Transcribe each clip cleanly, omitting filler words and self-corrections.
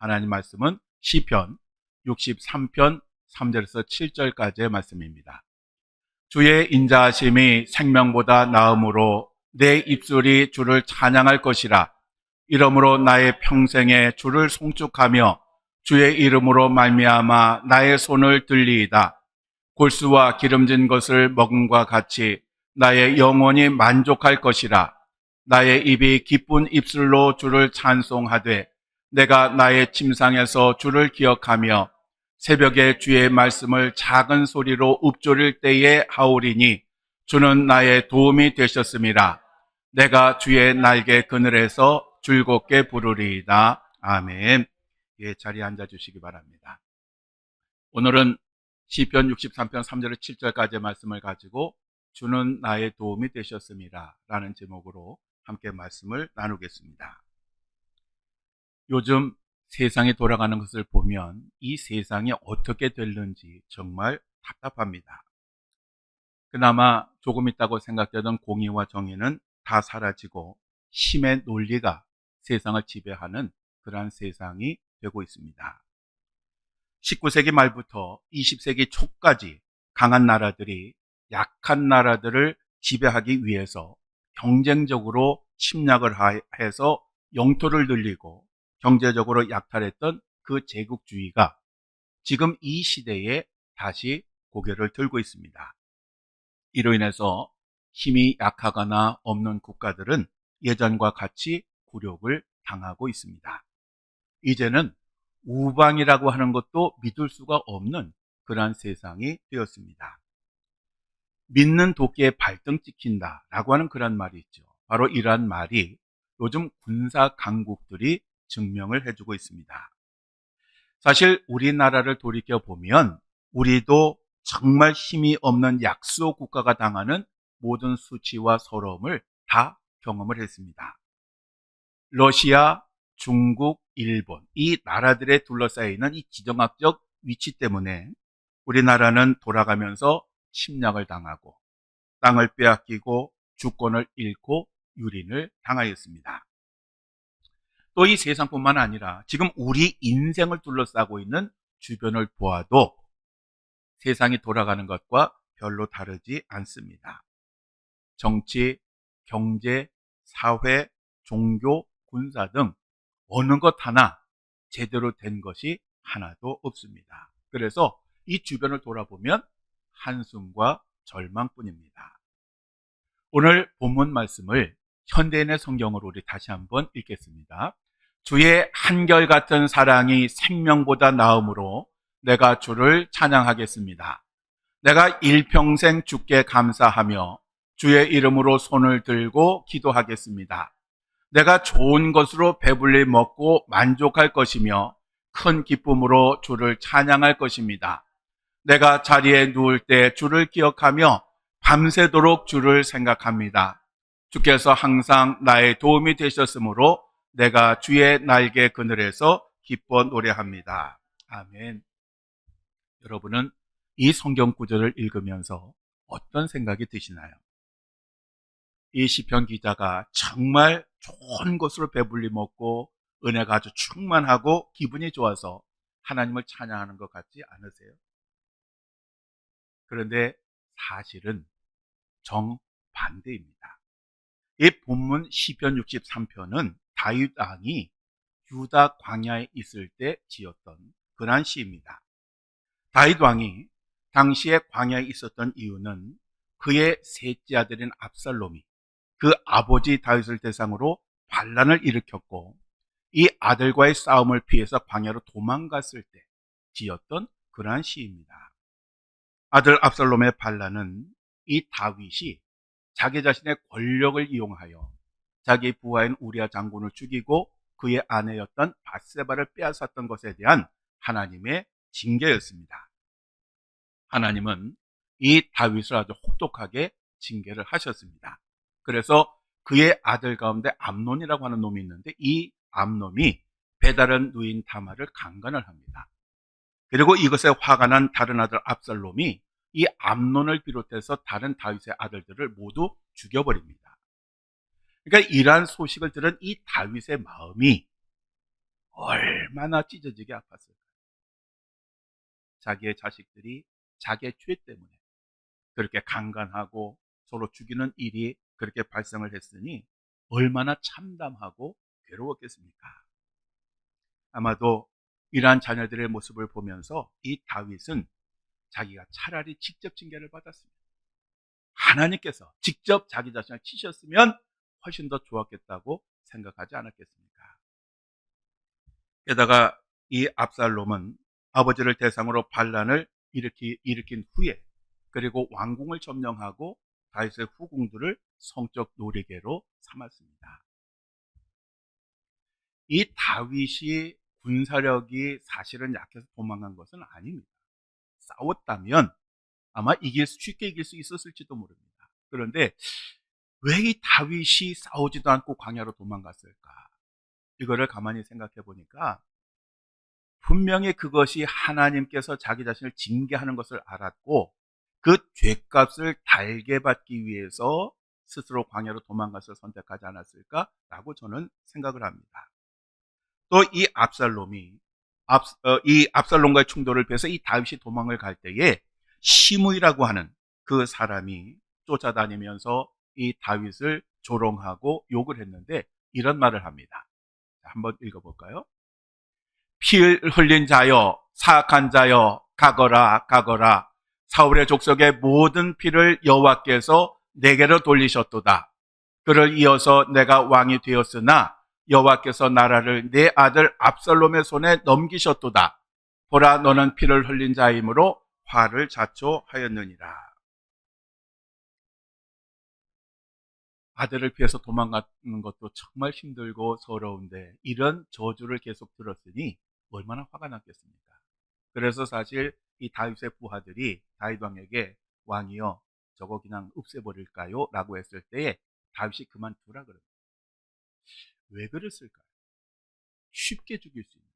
하나님 말씀은 시편 63편 3절에서 7절까지의 말씀입니다. 주의 인자하심이 생명보다 나음으로 내 입술이 주를 찬양할 것이라. 이러므로 나의 평생에 주를 송축하며 주의 이름으로 말미암아 나의 손을 들리이다. 골수와 기름진 것을 먹음과 같이 나의 영혼이 만족할 것이라. 나의 입이 기쁜 입술로 주를 찬송하되 내가 나의 침상에서 주를 기억하며 새벽에 주의 말씀을 작은 소리로 읊조릴 때에 하오리니 주는 나의 도움이 되셨음이라. 내가 주의 날개 그늘에서 즐겁게 부르리이다. 아멘. 예, 자리에 앉아주시기 바랍니다. 오늘은 시편 63편 3절에서 7절까지의 말씀을 가지고 주는 나의 도움이 되셨음이라 라는 제목으로 함께 말씀을 나누겠습니다. 요즘 세상이 돌아가는 것을 보면 이 세상이 어떻게 됐는지 정말 답답합니다. 그나마 조금 있다고 생각되던 공의와 정의는 다 사라지고 힘의 논리가 세상을 지배하는 그러한 세상이 되고 있습니다. 19세기 말부터 20세기 초까지 강한 나라들이 약한 나라들을 지배하기 위해서 경쟁적으로 침략을 해서 영토를 늘리고 경제적으로 약탈했던 그 제국주의가 지금 이 시대에 다시 고개를 들고 있습니다. 이로 인해서 힘이 약하거나 없는 국가들은 예전과 같이 굴욕을 당하고 있습니다. 이제는 우방이라고 하는 것도 믿을 수가 없는 그러한 세상이 되었습니다. 믿는 도끼에 발등 찍힌다라고 하는 그런 말이 있죠. 바로 이러한 말이 요즘 군사 강국들이 증명을 해주고 있습니다. 사실 우리나라를 돌이켜보면 우리도 정말 힘이 없는 약소 국가가 당하는 모든 수치와 서러움을 다 경험을 했습니다. 러시아, 중국, 일본 이 나라들에 둘러싸여 있는 이 지정학적 위치 때문에 우리나라는 돌아가면서 침략을 당하고 땅을 빼앗기고 주권을 잃고 유린을 당하였습니다. 또 이 세상뿐만 아니라 지금 우리 인생을 둘러싸고 있는 주변을 보아도 세상이 돌아가는 것과 별로 다르지 않습니다. 정치, 경제, 사회, 종교, 군사 등 어느 것 하나 제대로 된 것이 하나도 없습니다. 그래서 이 주변을 돌아보면 한숨과 절망뿐입니다. 오늘 본문 말씀을 현대인의 성경으로 우리 다시 한번 읽겠습니다. 주의 한결같은 사랑이 생명보다 나음으로 내가 주를 찬양하겠습니다. 내가 일평생 주께 감사하며 주의 이름으로 손을 들고 기도하겠습니다. 내가 좋은 것으로 배불리 먹고 만족할 것이며 큰 기쁨으로 주를 찬양할 것입니다. 내가 자리에 누울 때 주를 기억하며 밤새도록 주를 생각합니다. 주께서 항상 나의 도움이 되셨으므로 내가 주의 날개 그늘에서 기뻐 노래합니다. 아멘. 여러분은 이 성경 구절을 읽으면서 어떤 생각이 드시나요? 이 시편 기자가 정말 좋은 것으로 배불리 먹고 은혜가 아주 충만하고 기분이 좋아서 하나님을 찬양하는 것 같지 않으세요? 그런데 사실은 정반대입니다. 이 본문 시편 63편은 다윗 왕이 유다 광야에 있을 때 지었던 그러한 시입니다. 다윗 왕이 당시에 광야에 있었던 이유는 그의 셋째 아들인 압살롬이 그 아버지 다윗을 대상으로 반란을 일으켰고 이 아들과의 싸움을 피해서 광야로 도망갔을 때 지었던 그러한 시입니다. 아들 압살롬의 반란은 이 다윗이 자기 자신의 권력을 이용하여 자기 부하인 우리아 장군을 죽이고 그의 아내였던 밧세바를 빼앗았던 것에 대한 하나님의 징계였습니다. 하나님은 이 다윗을 아주 혹독하게 징계를 하셨습니다. 그래서 그의 아들 가운데 암논이라고 하는 놈이 있는데 이 암논이 배다른 누인 다말을 강간을 합니다. 그리고 이것에 화가 난 다른 아들 압살롬이 이 암논을 비롯해서 다른 다윗의 아들들을 모두 죽여버립니다. 그러니까 이러한 소식을 들은 이 다윗의 마음이 얼마나 찢어지게 아팠을까. 자기의 자식들이 자기의 죄 때문에 그렇게 강간하고 서로 죽이는 일이 그렇게 발생을 했으니 얼마나 참담하고 괴로웠겠습니까? 아마도 이러한 자녀들의 모습을 보면서 이 다윗은 자기가 차라리 직접 징계를 받았습니다. 하나님께서 직접 자기 자신을 치셨으면 훨씬 더 좋았겠다고 생각하지 않았겠습니까? 게다가 이 압살롬은 아버지를 대상으로 반란을 일으킨 후에 그리고 왕궁을 점령하고 다윗의 후궁들을 성적 놀이개로 삼았습니다. 이 다윗이 군사력이 사실은 약해서 도망간 것은 아닙니다. 싸웠다면 아마 쉽게 이길 수 있었을지도 모릅니다. 그런데 왜 이 다윗이 싸우지도 않고 광야로 도망갔을까? 이거를 가만히 생각해 보니까 분명히 그것이 하나님께서 자기 자신을 징계하는 것을 알았고 그 죄값을 달게 받기 위해서 스스로 광야로 도망갔을 선택하지 않았을까라고 저는 생각을 합니다. 또 이 압살롬과의 충돌을 피해서 이 다윗이 도망을 갈 때에 시므이라고 하는 그 사람이 쫓아다니면서 이 다윗을 조롱하고 욕을 했는데 이런 말을 합니다. 한번 읽어볼까요? 피 흘린 자여, 사악한 자여, 가거라, 가거라. 사울의 족속의 모든 피를 여호와께서 내게로 돌리셨도다. 그를 이어서 내가 왕이 되었으나 여호와께서 나라를 내 아들 압살롬의 손에 넘기셨도다. 보라, 너는 피를 흘린 자이므로 화를 자초하였느니라. 아들을 피해서 도망가는 것도 정말 힘들고 서러운데 이런 저주를 계속 들었으니 얼마나 화가 났겠습니까? 그래서 사실 이 다윗의 부하들이 다윗 왕에게 왕이여 저거 그냥 없애버릴까요? 라고 했을 때에 다윗이 그만두라 그럽니다. 왜 그랬을까요? 쉽게 죽일 수 있는.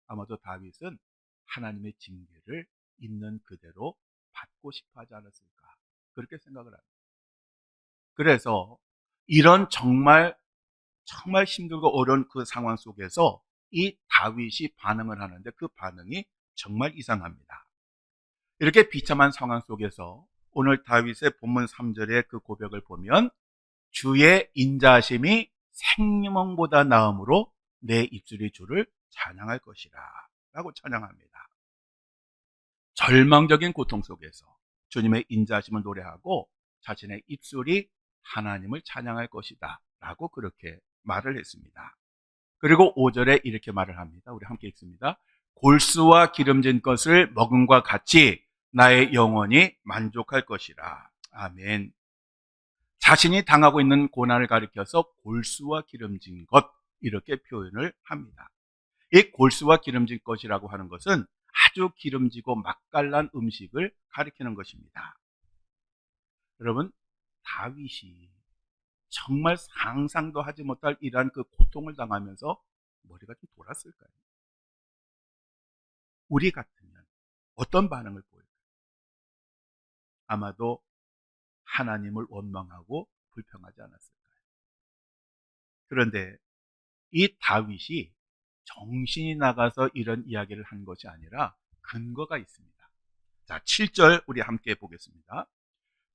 아마도 다윗은 하나님의 징계를 있는 그대로 받고 싶어 하지 않았을까 그렇게 생각을 합니다. 그래서 이런 정말 힘들고 어려운 그 상황 속에서 이 다윗이 반응을 하는데 그 반응이 정말 이상합니다. 이렇게 비참한 상황 속에서 오늘 다윗의 본문 3절의 그 고백을 보면 주의 인자하심이 생명보다 나음으로 내 입술이 주를 찬양할 것이라 라고 찬양합니다. 절망적인 고통 속에서 주님의 인자하심을 노래하고 자신의 입술이 하나님을 찬양할 것이다 라고 그렇게 말을 했습니다. 그리고 5절에 이렇게 말을 합니다. 우리 함께 읽습니다. 골수와 기름진 것을 먹음과 같이 나의 영혼이 만족할 것이라. 아멘. 자신이 당하고 있는 고난을 가리켜서 골수와 기름진 것 이렇게 표현을 합니다. 이 골수와 기름진 것이라고 하는 것은 아주 기름지고 맛깔난 음식을 가리키는 것입니다. 여러분, 다윗이 정말 상상도 하지 못할 이러한 그 고통을 당하면서 머리가 좀 돌았을까요? 우리 같으면 어떤 반응을 보일까요? 아마도 하나님을 원망하고 불평하지 않았을까요? 그런데 이 다윗이 정신이 나가서 이런 이야기를 한 것이 아니라 근거가 있습니다. 자, 7절 우리 함께 보겠습니다.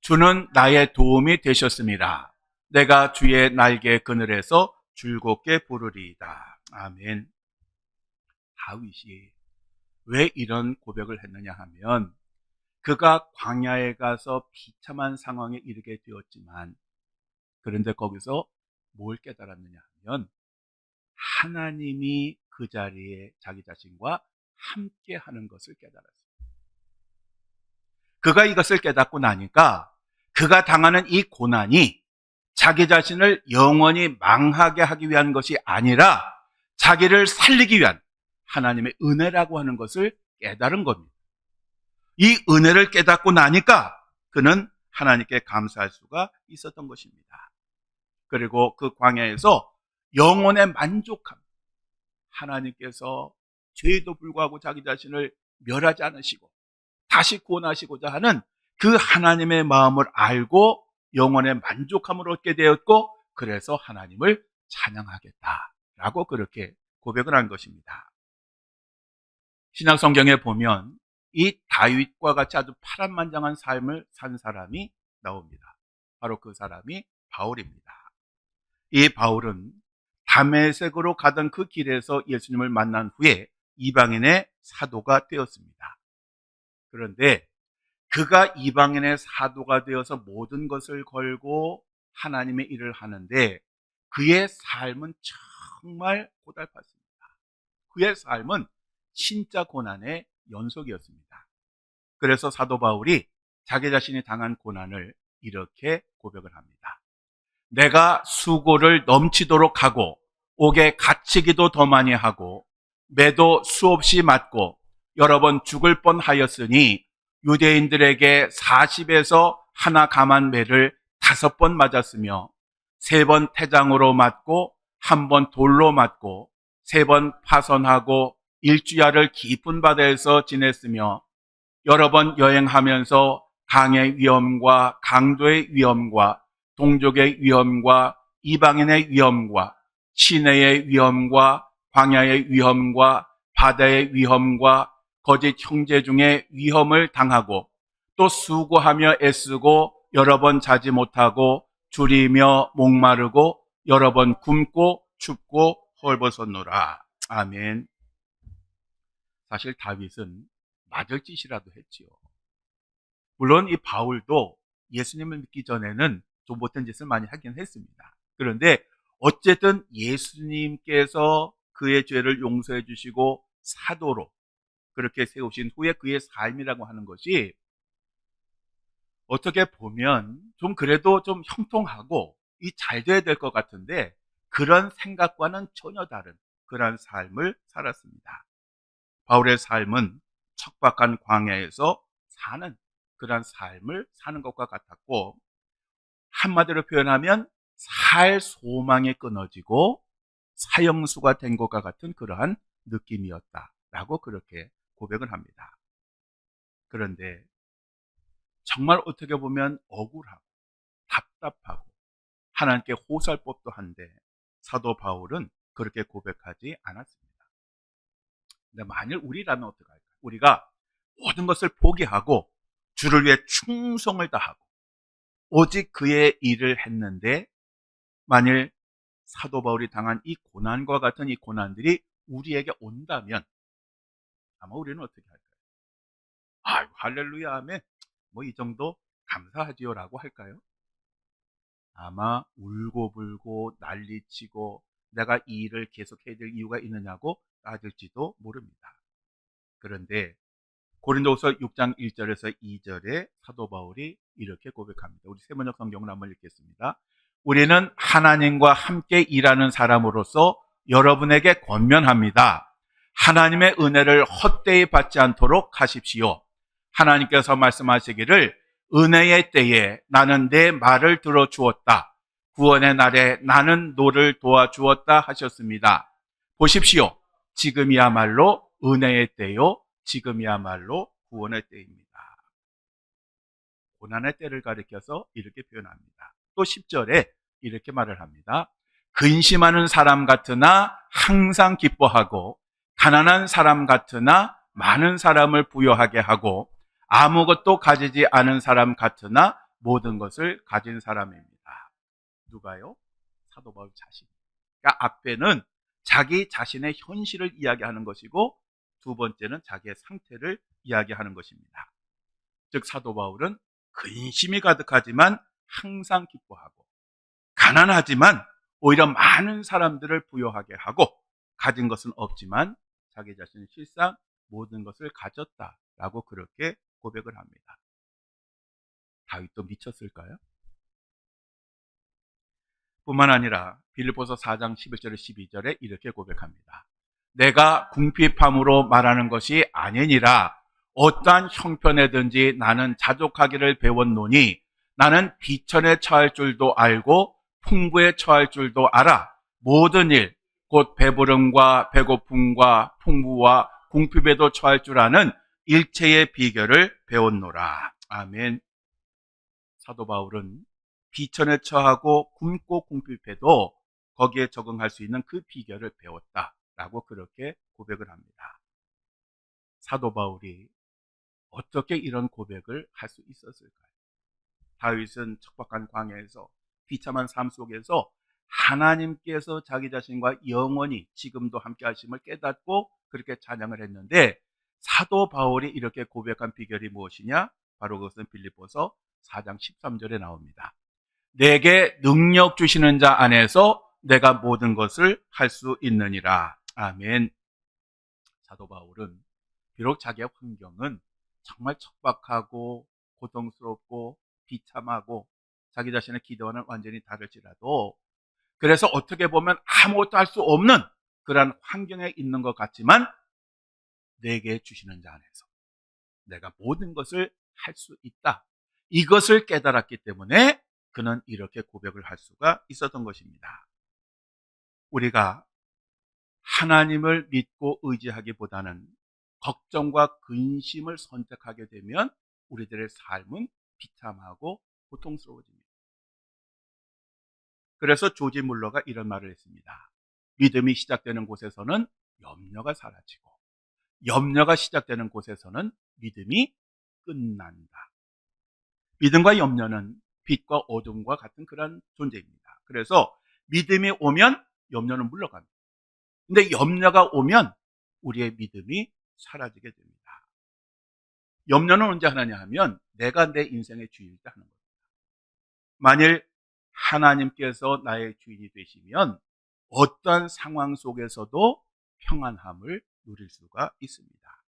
주는 나의 도움이 되셨습니다. 내가 주의 날개 그늘에서 즐겁게 부르리이다. 아멘. 다윗이 왜 이런 고백을 했느냐 하면 그가 광야에 가서 비참한 상황에 이르게 되었지만 그런데 거기서 뭘 깨달았느냐 하면 하나님이 그 자리에 자기 자신과 함께 하는 것을 깨달았습니다. 그가 이것을 깨닫고 나니까 그가 당하는 이 고난이 자기 자신을 영원히 망하게 하기 위한 것이 아니라 자기를 살리기 위한 하나님의 은혜라고 하는 것을 깨달은 겁니다. 이 은혜를 깨닫고 나니까 그는 하나님께 감사할 수가 있었던 것입니다. 그리고 그 광야에서 영혼의 만족함, 하나님께서 죄에도 불구하고 자기 자신을 멸하지 않으시고 다시 구원하시고자 하는 그 하나님의 마음을 알고 영혼의 만족함을 얻게 되었고 그래서 하나님을 찬양하겠다라고 그렇게 고백을 한 것입니다. 신약 성경에 보면 이 다윗과 같이 아주 파란만장한 삶을 산 사람이 나옵니다. 바로 그 사람이 바울입니다. 이 바울은 다메섹으로 가던 그 길에서 예수님을 만난 후에 이방인의 사도가 되었습니다. 그런데 그가 이방인의 사도가 되어서 모든 것을 걸고 하나님의 일을 하는데 그의 삶은 정말 고달팠습니다. 그의 삶은 진짜 고난의 연속이었습니다. 그래서 사도 바울이 자기 자신이 당한 고난을 이렇게 고백을 합니다. 내가 수고를 넘치도록 하고 옥에 갇히기도 더 많이 하고 매도 수없이 맞고 여러 번 죽을 뻔하였으니 유대인들에게 40에서 하나 감한 매를 5번 맞았으며 3번 태장으로 맞고 1번 돌로 맞고 3번 파선하고 일주야를 깊은 바다에서 지냈으며 여러 번 여행하면서 강의 위험과 강도의 위험과 동족의 위험과 이방인의 위험과 시내의 위험과 광야의 위험과 바다의 위험과 거짓 형제 중에 위험을 당하고 또 수고하며 애쓰고 여러 번 자지 못하고 줄이며 목마르고 여러 번 굶고 춥고 헐벗었노라. 아멘. 사실 다윗은 맞을 짓이라도 했지요. 물론 이 바울도 예수님을 믿기 전에는 좀 못한 짓을 많이 하긴 했습니다. 그런데 어쨌든 예수님께서 그의 죄를 용서해 주시고 사도로 그렇게 세우신 후에 그의 삶이라고 하는 것이 어떻게 보면 좀 그래도 좀 형통하고 이 잘 돼야 될 것 같은데 그런 생각과는 전혀 다른 그런 삶을 살았습니다. 바울의 삶은 척박한 광야에서 사는 그런 삶을 사는 것과 같았고 한마디로 표현하면 살 소망이 끊어지고 사형수가 된 것과 같은 그러한 느낌이었다라고 그렇게 고백을 합니다. 그런데 정말 어떻게 보면 억울하고 답답하고 하나님께 호소할 법도 한데 사도 바울은 그렇게 고백하지 않았습니다. 근데 만일 우리라면 어떡할까요? 우리가 모든 것을 포기하고 주를 위해 충성을 다하고 오직 그의 일을 했는데 만일 사도 바울이 당한 이 고난과 같은 이 고난들이 우리에게 온다면 아마 우리는 어떻게 할까요? 아이고 할렐루야 하면 뭐 이 정도 감사하지요라고 할까요? 아마 울고불고 난리치고 내가 이 일을 계속해야 될 이유가 있느냐고 따질지도 모릅니다. 그런데 고린도후서 6장 1절에서 2절에 사도 바울이 이렇게 고백합니다. 우리 세번역 성경을 한번 읽겠습니다. 우리는 하나님과 함께 일하는 사람으로서 여러분에게 권면합니다. 하나님의 은혜를 헛되이 받지 않도록 하십시오. 하나님께서 말씀하시기를 은혜의 때에 나는 내 말을 들어주었다. 구원의 날에 나는 너를 도와주었다 하셨습니다. 보십시오. 지금이야말로 은혜의 때요. 지금이야말로 구원의 때입니다. 고난의 때를 가리켜서 이렇게 표현합니다. 또 10절에 이렇게 말을 합니다. 근심하는 사람 같으나 항상 기뻐하고 가난한 사람 같으나 많은 사람을 부유하게 하고 아무것도 가지지 않은 사람 같으나 모든 것을 가진 사람입니다. 누가요? 사도 바울 자신. 그러니까 앞에는 자기 자신의 현실을 이야기하는 것이고 두 번째는 자기의 상태를 이야기하는 것입니다. 즉 사도 바울은 근심이 가득하지만 항상 기뻐하고 가난하지만 오히려 많은 사람들을 부유하게 하고 가진 것은 없지만 자기 자신은 실상 모든 것을 가졌다라고 그렇게 고백을 합니다. 다윗도 미쳤을까요? 뿐만 아니라 빌립보서 4장 11절에 12절에 이렇게 고백합니다. 내가 궁핍함으로 말하는 것이 아니니라. 어떠한 형편에든지 나는 자족하기를 배웠노니 나는 비천에 처할 줄도 알고 풍부에 처할 줄도 알아. 모든 일, 곧 배부름과 배고픔과 풍부와 궁핍에도 처할 줄 아는 일체의 비결을 배웠노라. 아멘. 사도 바울은 비천에 처하고 굶고 궁핍해도 거기에 적응할 수 있는 그 비결을 배웠다. 라고 그렇게 고백을 합니다. 사도 바울이 어떻게 이런 고백을 할 수 있었을까요? 다윗은 척박한 광야에서 비참한 삶 속에서 하나님께서 자기 자신과 영원히 지금도 함께 하심을 깨닫고 그렇게 찬양을 했는데, 사도 바울이 이렇게 고백한 비결이 무엇이냐? 바로 그것은 빌립보서 4장 13절에 나옵니다. 내게 능력 주시는 자 안에서 내가 모든 것을 할 수 있느니라. 아멘. 사도 바울은 비록 자기의 환경은 정말 척박하고 고통스럽고 비참하고 자기 자신의 기도와는 완전히 다를지라도, 그래서 어떻게 보면 아무것도 할 수 없는 그런 환경에 있는 것 같지만, 내게 주시는 자 안에서 내가 모든 것을 할 수 있다, 이것을 깨달았기 때문에 그는 이렇게 고백을 할 수가 있었던 것입니다. 우리가 하나님을 믿고 의지하기보다는 걱정과 근심을 선택하게 되면 우리들의 삶은 비참하고 고통스러워집니다. 그래서 조지 물러가 이런 말을 했습니다. 믿음이 시작되는 곳에서는 염려가 사라지고, 염려가 시작되는 곳에서는 믿음이 끝난다. 믿음과 염려는 빛과 어둠과 같은 그런 존재입니다. 그래서 믿음이 오면 염려는 물러갑니다. 근데 염려가 오면 우리의 믿음이 사라지게 됩니다. 염려는 언제 하느냐 하면 내가 내 인생의 주인일 때 하는 겁니다. 만일 하나님께서 나의 주인이 되시면 어떠한 상황 속에서도 평안함을 누릴 수가 있습니다.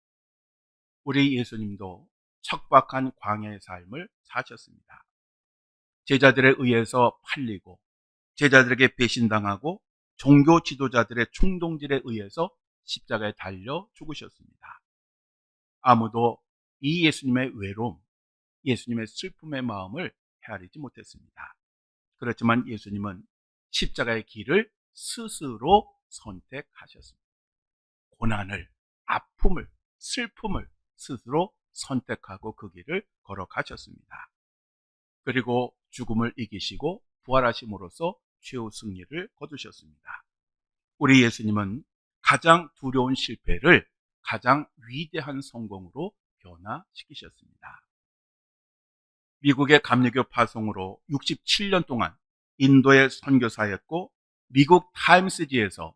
우리 예수님도 척박한 광야의 삶을 사셨습니다. 제자들에 의해서 팔리고, 제자들에게 배신당하고, 종교 지도자들의 충동질에 의해서 십자가에 달려 죽으셨습니다. 아무도 이 예수님의 외로움, 예수님의 슬픔의 마음을 헤아리지 못했습니다. 그렇지만 예수님은 십자가의 길을 스스로 선택하셨습니다. 고난을, 아픔을, 슬픔을 스스로 선택하고 그 길을 걸어가셨습니다. 그리고 죽음을 이기시고 부활하심으로써 최후 승리를 거두셨습니다. 우리 예수님은 가장 두려운 실패를 가장 위대한 성공으로 변화시키셨습니다. 미국의 감리교 파송으로 67년 동안 인도의 선교사였고, 미국 타임스지에서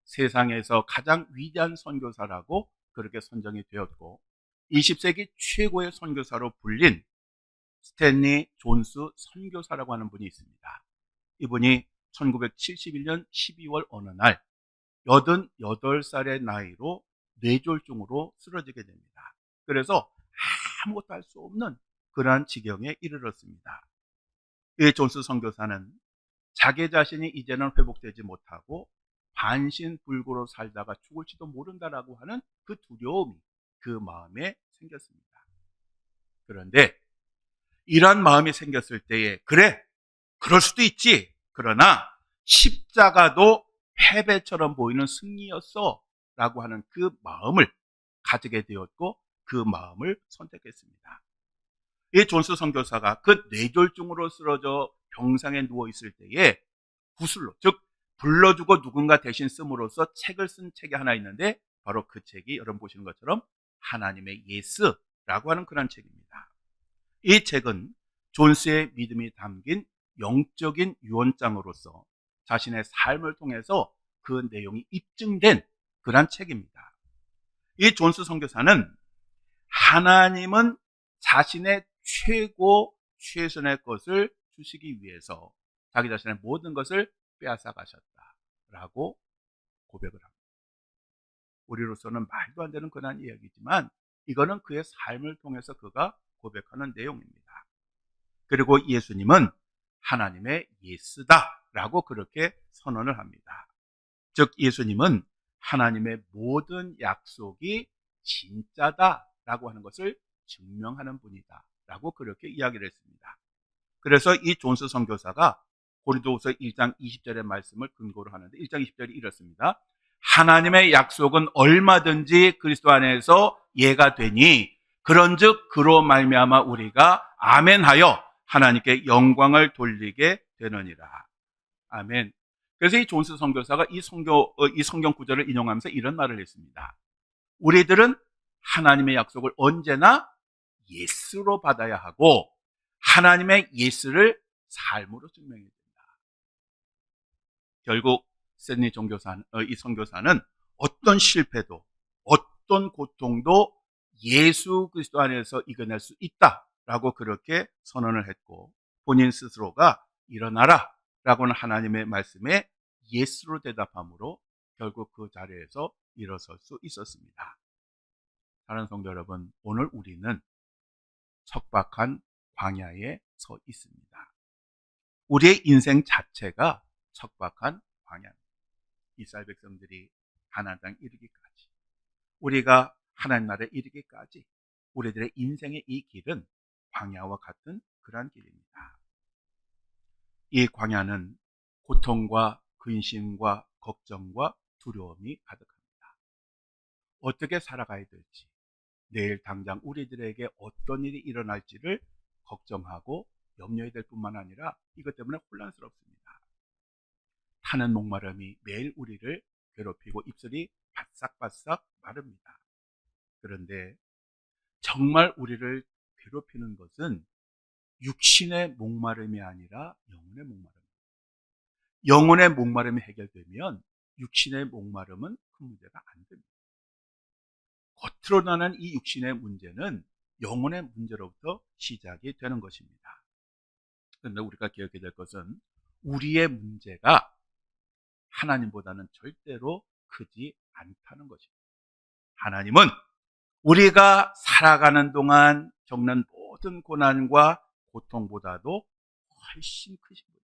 세상에서 가장 위대한 선교사라고 그렇게 선정이 되었고, 20세기 최고의 선교사로 불린 스탠리 존스 선교사라고 하는 분이 있습니다. 이분이 1971년 12월 어느 날 88살의 나이로 뇌졸중으로 쓰러지게 됩니다. 그래서 아무것도 할 수 없는 그러한 지경에 이르렀습니다. 이 존스 선교사는 자기 자신이 이제는 회복되지 못하고 반신불구로 살다가 죽을지도 모른다라고 하는 그 두려움이 그 마음에 생겼습니다. 그런데 이러한 마음이 생겼을 때에, 그래, 그럴 수도 있지, 그러나 십자가도 패배처럼 보이는 승리였어 라고 하는 그 마음을 가지게 되었고, 그 마음을 선택했습니다. 이 존스 선교사가 그 뇌졸중으로 쓰러져 병상에 누워있을 때에 구슬로, 즉 불러주고 누군가 대신 씀으로써 책을 쓴 책이 하나 있는데, 바로 그 책이 여러분 보시는 것처럼 하나님의 예스라고 하는 그런 책입니다. 이 책은 존스의 믿음이 담긴 영적인 유언장으로서 자신의 삶을 통해서 그 내용이 입증된 그런 책입니다. 이 존스 선교사는 하나님은 자신의 최고 최선의 것을 주시기 위해서 자기 자신의 모든 것을 빼앗아 가셨다라고 고백을 합니다. 우리로서는 말도 안 되는 그런 이야기지만 이거는 그의 삶을 통해서 그가 고백하는 내용입니다. 그리고 예수님은 하나님의 예스다라고 그렇게 선언을 합니다. 즉 예수님은 하나님의 모든 약속이 진짜다라고 하는 것을 증명하는 분이다 라고 그렇게 이야기를 했습니다. 그래서 이 존스 선교사가 고린도후서 1장 20절의 말씀을 근거로 하는데, 1장 20절이 이렇습니다. 하나님의 약속은 얼마든지 그리스도 안에서 예가 되니 그런즉 그로 말미암아 우리가 아멘하여 하나님께 영광을 돌리게 되느니라. 아멘. 그래서 이 존스 선교사가 이 성경 구절을 인용하면서 이런 말을 했습니다. 우리들은 하나님의 약속을 언제나 예스로 받아야 하고 하나님의 예스를 삶으로 증명해야 된다. 결국 샌리 이 선교사는 어떤 실패도 어떤 고통도 예수 그리스도 안에서 이겨낼 수 있다라고 그렇게 선언을 했고 본인 스스로가 일어나라 라고는 하나님의 말씀에 예스로 대답함으로 결국 그 자리에서 일어설 수 있었습니다. 사랑하는 성도 여러분, 오늘 우리는 척박한 광야에 서 있습니다. 우리의 인생 자체가 척박한 광야입니다. 이스라엘 백성들이 가나안 땅에 이르기까지, 우리가 하나님 나라에 이르기까지 우리들의 인생의 이 길은 광야와 같은 그러한 길입니다. 이 광야는 고통과 근심과 걱정과 두려움이 가득합니다. 어떻게 살아가야 될지, 내일 당장 우리들에게 어떤 일이 일어날지를 걱정하고 염려해야 될 뿐만 아니라 이것 때문에 혼란스럽습니다. 타는 목마름이 매일 우리를 괴롭히고 입술이 바싹바싹 마릅니다. 그런데 정말 우리를 괴롭히는 것은 육신의 목마름이 아니라 영혼의 목마름입니다. 영혼의 목마름이 해결되면 육신의 목마름은 큰 문제가 안 됩니다. 겉으로 나는 이 육신의 문제는 영혼의 문제로부터 시작이 되는 것입니다. 그런데 우리가 기억해야 될 것은 우리의 문제가 하나님보다는 절대로 크지 않다는 것입니다. 하나님은 우리가 살아가는 동안 겪는 모든 고난과 고통보다도 훨씬 크신 분입니다.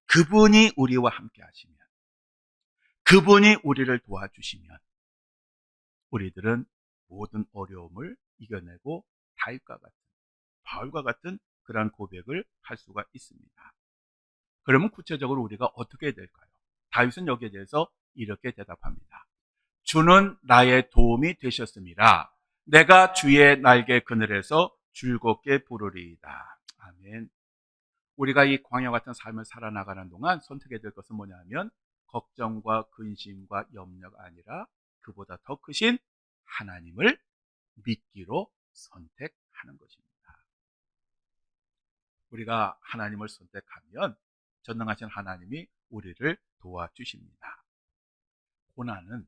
그분이 우리와 함께 하시면, 그분이 우리를 도와주시면 우리들은 모든 어려움을 이겨내고 바울과 같은 그러한 고백을 할 수가 있습니다. 그러면 구체적으로 우리가 어떻게 해야 될까요? 다윗은 여기에 대해서 이렇게 대답합니다. 주는 나의 도움이 되셨습니다. 내가 주의 날개 그늘에서 즐겁게 부르리이다. 아멘. 우리가 이 광야 같은 삶을 살아나가는 동안 선택해야 될 것은 뭐냐면 걱정과 근심과 염려가 아니라 그보다 더 크신 하나님을 믿기로 선택하는 것입니다. 우리가 하나님을 선택하면 전능하신 하나님이 우리를 도와주십니다. 고난은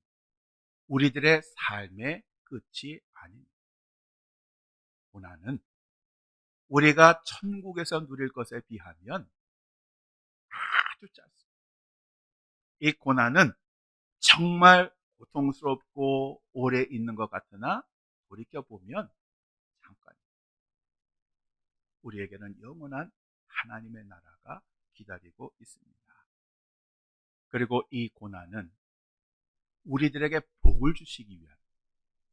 우리들의 삶의 끝이 아닙니다. 고난은 우리가 천국에서 누릴 것에 비하면 아주 짧습니다. 이 고난은 정말 고통스럽고 오래 있는 것 같으나 돌이켜보면 잠깐 우리에게는 영원한 하나님의 나라가 기다리고 있습니다. 그리고 이 고난은 우리들에게 복을 주시기 위한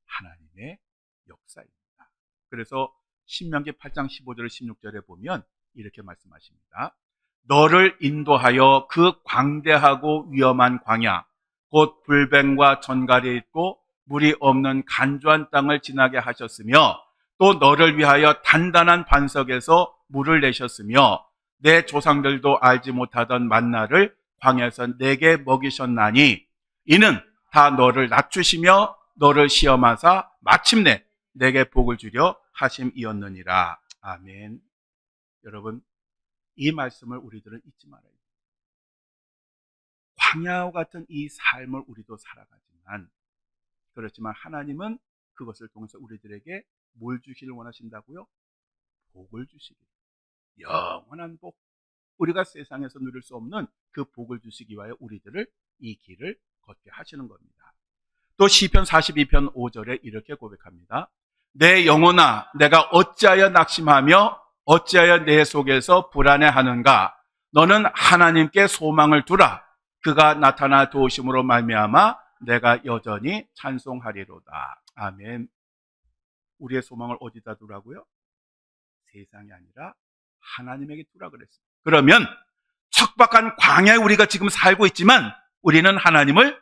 하나님의 역사입니다. 그래서 신명기 8장 15절 16절에 보면 이렇게 말씀하십니다. 너를 인도하여 그 광대하고 위험한 광야 곧 불뱀과 전갈이 있고 물이 없는 간조한 땅을 지나게 하셨으며 또 너를 위하여 단단한 반석에서 물을 내셨으며 내 조상들도 알지 못하던 만나를 광야에서 내게 먹이셨나니 이는 다 너를 낮추시며 너를 시험하사 마침내 내게 복을 주려 하심이었느니라. 아멘. 여러분, 이 말씀을 우리들은 잊지 말아야 돼요. 광야와 같은 이 삶을 우리도 살아가지만, 그렇지만 하나님은 그것을 통해서 우리들에게 뭘 주기를 원하신다고요? 복을 주시기를. 영원한 복. 우리가 세상에서 누릴 수 없는 그 복을 주시기 위하여 우리들을 이 길을 걷게 하시는 겁니다. 또 시편 42편 5절에 이렇게 고백합니다. 내 영혼아, 내가 어찌하여 낙심하며 어찌하여 내 속에서 불안해하는가? 너는 하나님께 소망을 두라. 그가 나타나 도우심으로 말미암아 내가 여전히 찬송하리로다. 아멘. 우리의 소망을 어디다 두라고요? 세상이 아니라 하나님에게 두라 그랬습니다. 그러면 척박한 광야에 우리가 지금 살고 있지만 우리는 하나님을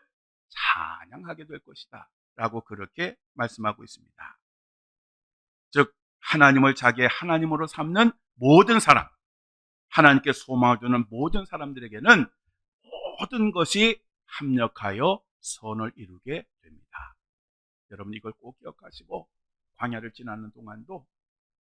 찬양하게 될 것이다 라고 그렇게 말씀하고 있습니다. 즉 하나님을 자기의 하나님으로 삼는 모든 사람, 하나님께 소망을 두는 모든 사람들에게는 모든 것이 합력하여 선을 이루게 됩니다. 여러분 이걸 꼭 기억하시고 광야를 지나는 동안도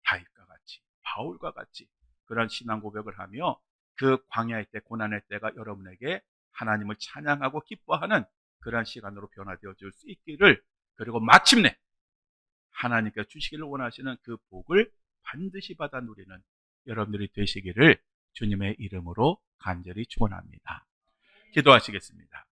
다윗과 같이 바울과 같이 그런 신앙 고백을 하며 그 광야의 때 고난의 때가 여러분에게 하나님을 찬양하고 기뻐하는 그러한 시간으로 변화되어 줄 수 있기를, 그리고 마침내 하나님께서 주시기를 원하시는 그 복을 반드시 받아 누리는 여러분들이 되시기를 주님의 이름으로 간절히 축원합니다. 기도하시겠습니다.